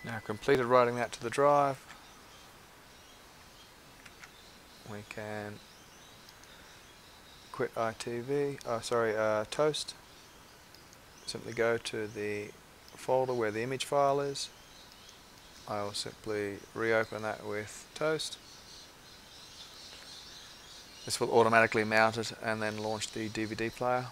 Now completed writing that to the drive, we can quit EyeTV, Toast. Simply go to the folder where the image file is. I will simply reopen that with Toast. This will automatically mount it and then launch the DVD player.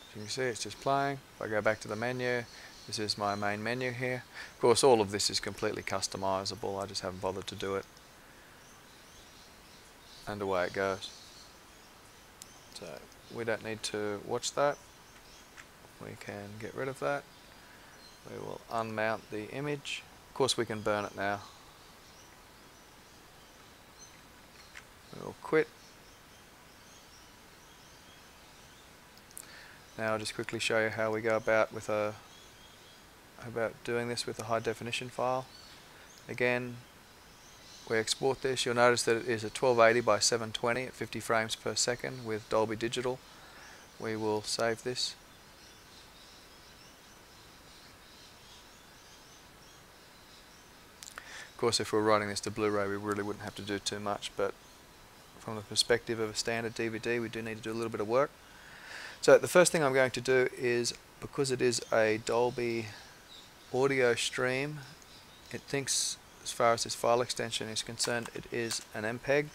As you can see, it's just playing. If I go back to the menu, this is my main menu here. Of course, all of this is completely customizable. I just haven't bothered to do it. And away it goes. So we don't need to watch that. We can get rid of that. We will unmount the image. Of course, we can burn it now. We will quit. Now I'll just quickly show you how we go about doing this with a high definition file. Again, we export this. You'll notice that it is a 1280 by 720 at 50 frames per second with Dolby Digital. We will save this. Of course, if we're writing this to Blu-ray, we really wouldn't have to do too much, but from the perspective of a standard DVD, we do need to do a little bit of work. So the first thing I'm going to do is, because it is a Dolby audio stream, it thinks, as far as this file extension is concerned, it is an MPEG,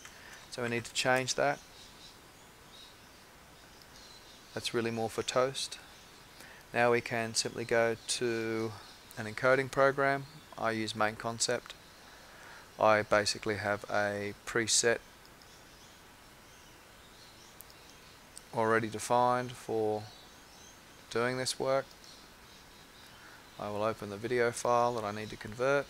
so we need to change that. That's really more for Toast. Now we can simply go to an encoding program. I use Main Concept. I basically have a preset already defined for doing this work. I will open the video file that I need to convert.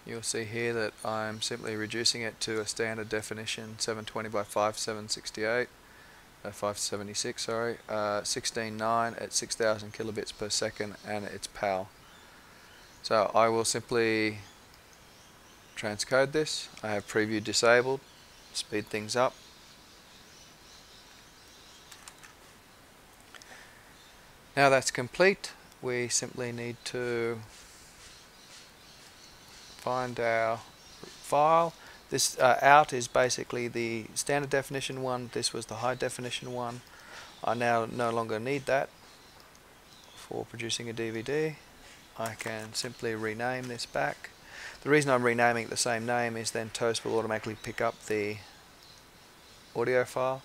You'll see here that I'm simply reducing it to a standard definition 720 by 576, sorry, 16:9 at 6,000 kilobits per second, and it's PAL. So I will simply transcode this. I have preview disabled, speed things up. Now that's complete, we simply need to find our file. This out is basically the standard definition one. This was the high definition one. I now no longer need that for producing a DVD. I can simply rename this back. The reason I'm renaming it the same name is then Toast will automatically pick up the audio file.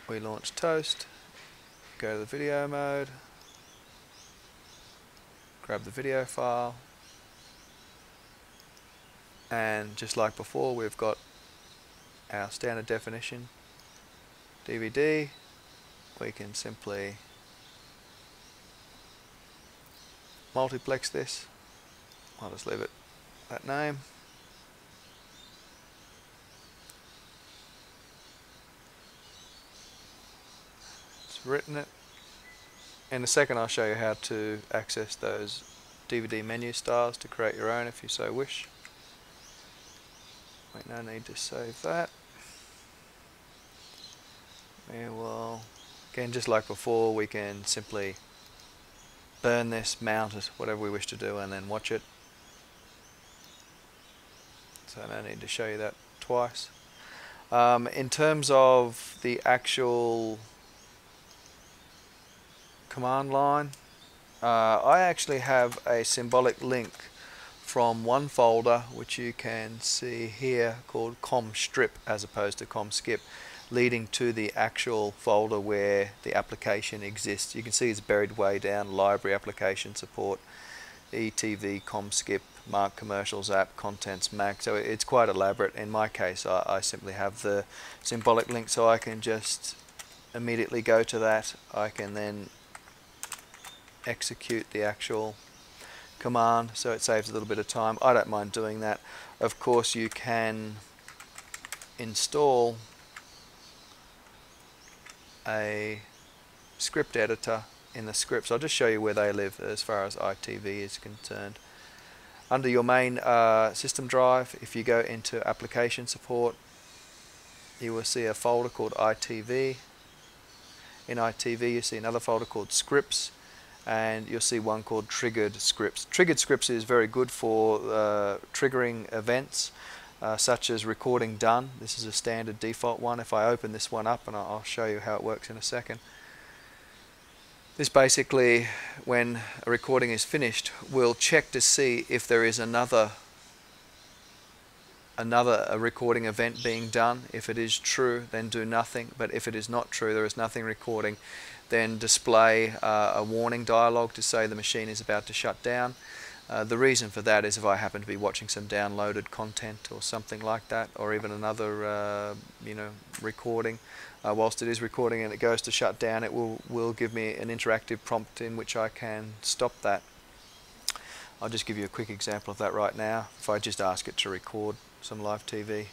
We launch Toast, go to the video mode, grab the video file, and just like before, we've got our standard definition DVD. We can simply multiplex this. I'll just leave it that name. It's written it. In a second I'll show you how to access those DVD menu styles to create your own if you so wish. Wait, no need to save that. We will, again, just like before, we can simply burn this, mount it, whatever we wish to do, and then watch it. So no need to show you that twice. In terms of the actual command line, I actually have a symbolic link from one folder which you can see here called Comstrip as opposed to Comskip, leading to the actual folder where the application exists. You can see it's buried way down: library, application support, EyeTV, Comskip, Mark Commercials app, Contents Mac. So it's quite elaborate. In my case, I simply have the symbolic link, so I can just immediately go to that. I can then execute the actual command, so it saves a little bit of time. I don't mind doing that. Of course, you can install a script editor in the scripts. I'll just show you where they live as far as EyeTV is concerned. Under your main system drive, if you go into application support, you will see a folder called EyeTV. In EyeTV you see another folder called scripts, and you'll see one called triggered scripts. Triggered scripts is very good for triggering events such as recording done. This is a standard default one. If I open this one up, and I'll show you how it works in a second. This basically, when a recording is finished, will check to see if there is another recording event being done. If it is true, then do nothing, but if it is not true, there is nothing recording, then display a warning dialog to say the machine is about to shut down. The reason for that is if I happen to be watching some downloaded content or something like that, or even another recording, whilst it is recording and it goes to shut down, it will give me an interactive prompt in which I can stop that. I'll just give you a quick example of that right now. If I just ask it to record some live TV.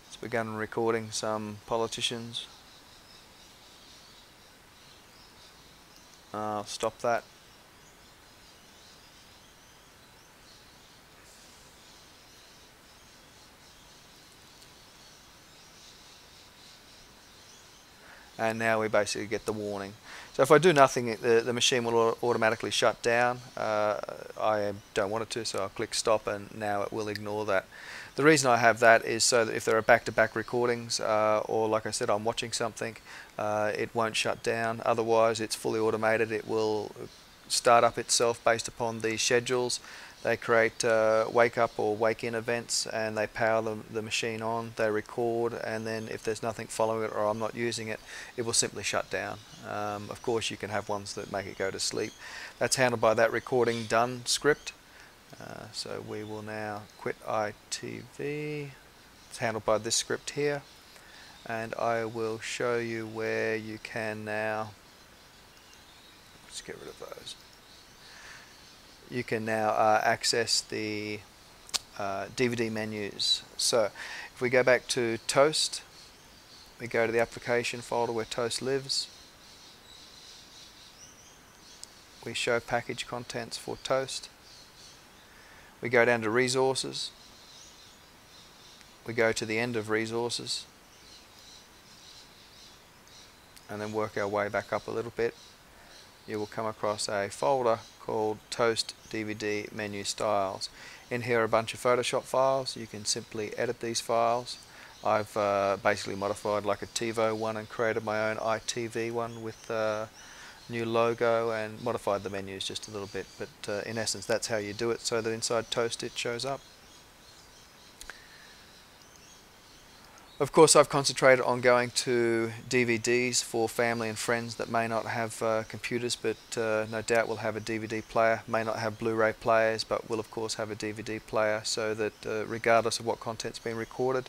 It's begun recording some politicians. I'll stop that. And now we basically get the warning. So if I do nothing, the machine will automatically shut down. I don't want it to, so I'll click stop, and now it will ignore that. The reason I have that is so that if there are back-to-back recordings, or like I said, I'm watching something, it won't shut down. Otherwise, it's fully automated. It will start up itself based upon the schedules. They create wake-up or wake-in events, and they power the machine on. They record, and then if there's nothing following it or I'm not using it, it will simply shut down. Of course, you can have ones that make it go to sleep. That's handled by that recording done script. So we will now quit EyeTV. It's handled by this script here, and I will show you where you can now. Let's get rid of those. You can now access the DVD menus. So if we go back to Toast, we go to the application folder where Toast lives. We show package contents for Toast. We go down to resources. We go to the end of resources, and then work our way back up a little bit. You will come across a folder called Toast DVD Menu Styles. In here are a bunch of Photoshop files. You can simply edit these files. I've basically modified like a TiVo one and created my own EyeTV one with new logo and modified the menus just a little bit, but in essence that's how you do it, so that inside Toast it shows up. Of course, I've concentrated on going to DVDs for family and friends that may not have computers, but no doubt will have a DVD player, may not have Blu-ray players, but will of course have a DVD player, so that regardless of what content's been recorded,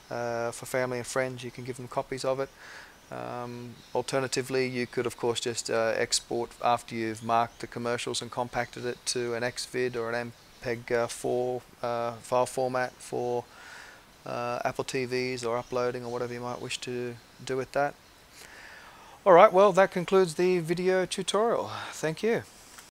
for family and friends you can give them copies of it. Alternatively, you could of course just export after you've marked the commercials and compacted it to an XVID or an MPEG-4 file format for Apple TVs or uploading or whatever you might wish to do with that. Alright, well that concludes the video tutorial. Thank you.